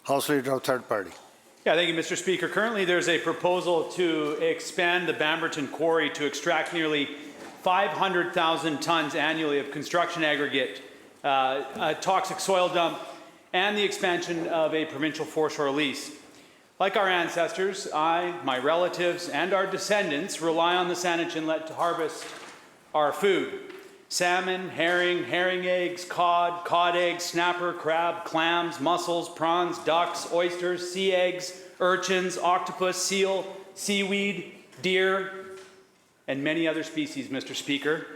House Leader of Third Party. Yeah, thank you, Mr. Speaker. Currently, there's a proposal to expand the Bamberton Quarry to extract nearly 500,000 tons annually of construction aggregate, a toxic soil dump, and the expansion of a provincial foreshore lease. Like our ancestors, I, my relatives, and our descendants rely on the Saanich Inlet to harvest our food. Salmon, herring, herring eggs, cod, cod eggs, snapper, crab, clams, mussels, prawns, ducks, oysters, sea eggs, urchins, octopus, seal, seaweed, deer, and many other species, Mr. Speaker.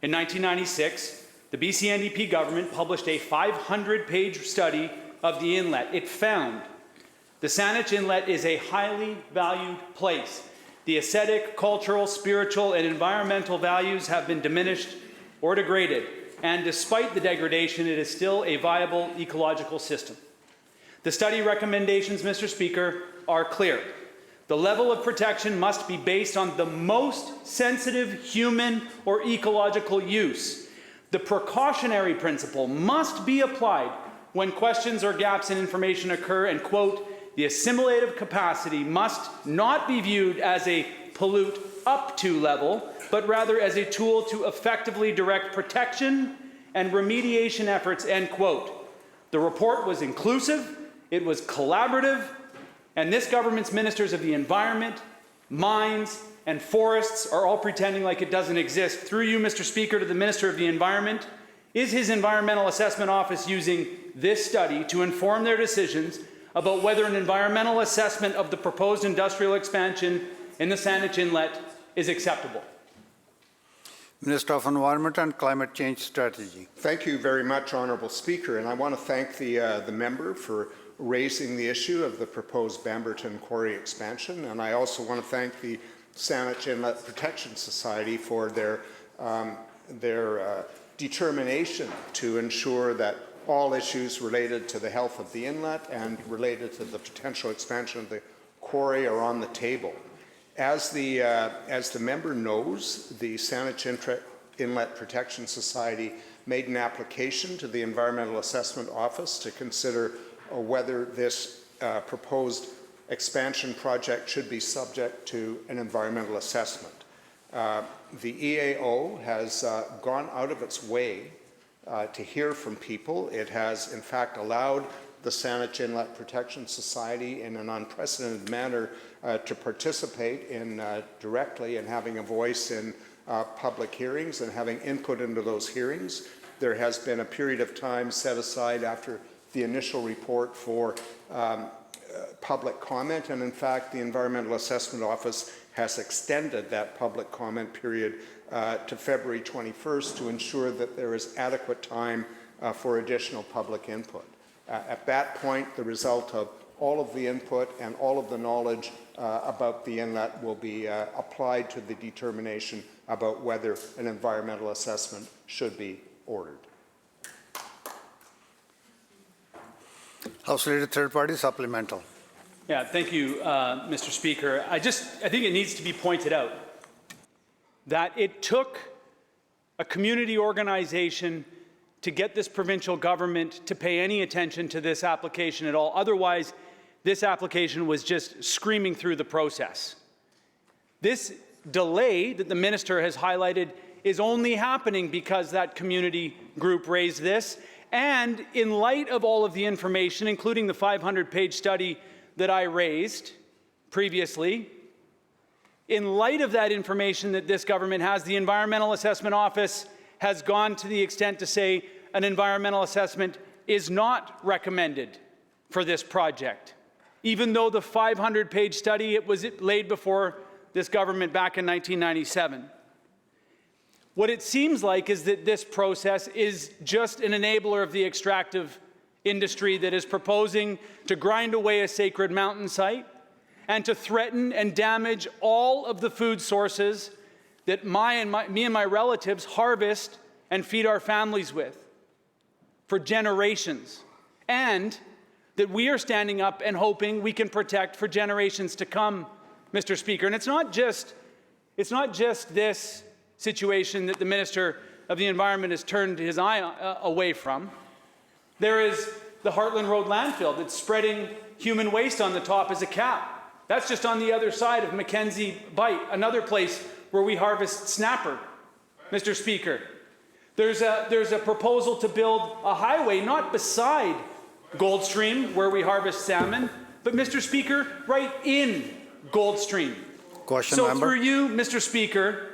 In 1996, the BC NDP government published a 500-page study of the inlet. It found the Saanich Inlet is a highly valued place. The aesthetic, cultural, spiritual, and environmental values have been diminished or degraded, and despite the degradation, it is still a viable ecological system. The study recommendations, Mr. Speaker, are clear. The level of protection must be based on the most sensitive human or ecological use. The precautionary principle must be applied when questions or gaps in information occur, and, quote, the assimilative capacity must not be viewed as a pollute up to level, but rather as a tool to effectively direct protection and remediation efforts, end quote. The report was inclusive, it was collaborative, and this government's ministers of the environment, mines, and forests are all pretending like it doesn't exist. Through you, Mr. Speaker, to the Minister of the Environment, is his Environmental Assessment Office using this study to inform their decisions about whether an environmental assessment of the proposed industrial expansion in the Saanich Inlet is acceptable? Minister of Environment and Climate Change Strategy. Thank you very much, Honourable Speaker, and I want to thank the member for raising the issue of the proposed Bamberton Quarry expansion, and I also want to thank the Saanich Inlet Protection Society for their determination to ensure that all issues related to the health of the inlet and related to the potential expansion of the quarry are on the table. As the member knows, the Saanich Inlet Protection Society made an application to the Environmental Assessment Office to consider whether this proposed expansion project should be subject to an environmental assessment. The EAO has gone out of its way to hear from people. It has, in fact, allowed the Saanich Inlet Protection Society in an unprecedented manner to participate directly in having a voice in public hearings and having input into those hearings. There has been a period of time set aside after the initial report for public comment, and in fact the Environmental Assessment Office has extended that public comment period to February 21st to ensure that there is adequate time for additional public input. At that point, the result of all of the input and all of the knowledge about the inlet will be applied to the determination about whether an environmental assessment should be ordered. House Leader Third Party Supplemental. Yeah, thank you, Mr. Speaker. I think it needs to be pointed out that it took a community organization to get this provincial government to pay any attention to this application at all. Otherwise, this application was just screaming through the process. This delay that the minister has highlighted is only happening because that community group raised this. And in light of all of the information, including the 500-page study that I raised previously, in light of that information that this government has, the Environmental Assessment Office has gone to the extent to say an environmental assessment is not recommended for this project, even though the 500-page study, it was laid before this government back in 1997. What it seems like is that this process is just an enabler of the extractive industry that is proposing to grind away a sacred mountain site and to threaten and damage all of the food sources that me and my relatives harvest and feed our families with for generations, and that we are standing up and hoping we can protect for generations to come, Mr. Speaker. And it's not just this situation that the Minister of the Environment has turned his eye away from. There is the Heartland Road landfill that's spreading human waste on the top as a cap. That's just on the other side of Mackenzie Bight, another place where we harvest snapper, Mr. Speaker. There's a proposal to build a highway not beside Goldstream, where we harvest salmon, but, Mr. Speaker, right in Goldstream. Question, So member. through you, Mr. Speaker,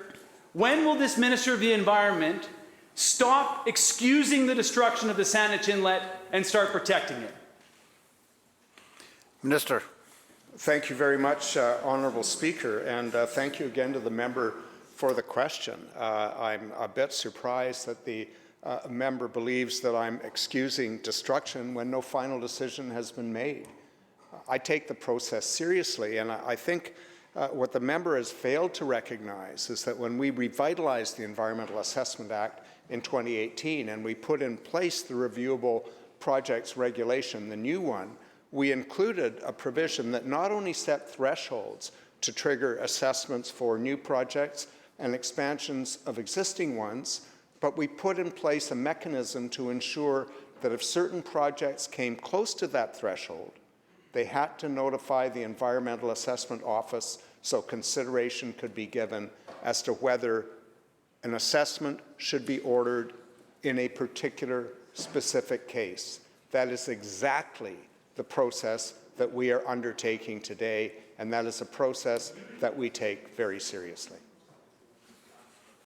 when will this Minister of the Environment stop excusing the destruction of the Saanich Inlet and start protecting it? Minister. Thank you very much, Honourable Speaker, and thank you again to the member for the question. I'm a bit surprised that the member believes that I'm excusing destruction when no final decision has been made. I take the process seriously, and I think what the member has failed to recognize is that when we revitalized the Environmental Assessment Act in 2018 and we put in place the reviewable projects regulation, the new one, we included a provision that not only set thresholds to trigger assessments for new projects and expansions of existing ones, but we put in place a mechanism to ensure that if certain projects came close to that threshold, they had to notify the Environmental Assessment Office so consideration could be given as to whether an assessment should be ordered in a particular specific case. That is exactly the process that we are undertaking today, and that is a process that we take very seriously.